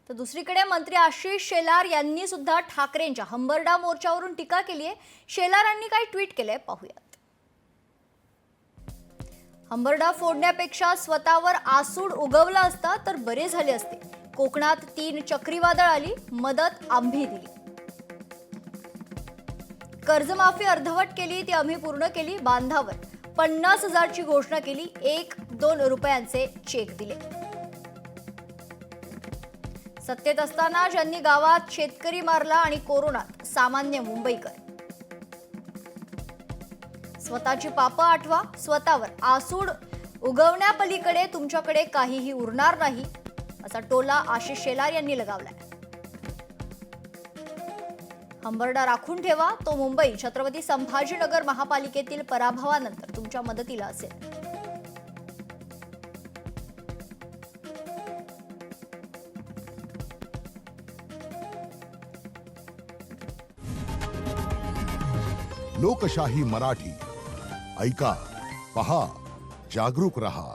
तर दुसरीकडे मंत्री आशिष शेलार यांनी सुद्धा ठाकरेंच्या हंबरडा मोर्चावरून टीका केली आहे। शेलारांनी काय ट्विट केलंय पाहूयात। हंबरडा फोडण्यापेक्षा स्वतःवर आसूड उगवला असता तर बरे झाले असते। कोकणात 3 चक्रीवादळ आली, मदत आम्ही दिली। कर्जमाफी अर्धवट केली, ती आम्ही पूर्ण केली। बांधावर 50,000ची घोषणा केली, 1-2 रुपयांचे चेक दिले। सत्तेत असताना ज्यांनी गावात शेतकरी मारला आणि कोरोनात सामान्य मुंबईकर। स्वतःची पापं आठवा, स्वतःवर आसूड उगवण्यापलीकडे तुमच्याकडे काहीही उरणार नाही, असा टोला आशिष शेलार यांनी लगावलाय। हंबरडा राखून ठेवा, तो मुंबई छत्रपती संभाजीनगर महापालिकेतील पराभवानंतर तुमच्या मदतीला असेल। लोकशाही मराठी ऐका, पहा, जागरूक रहा।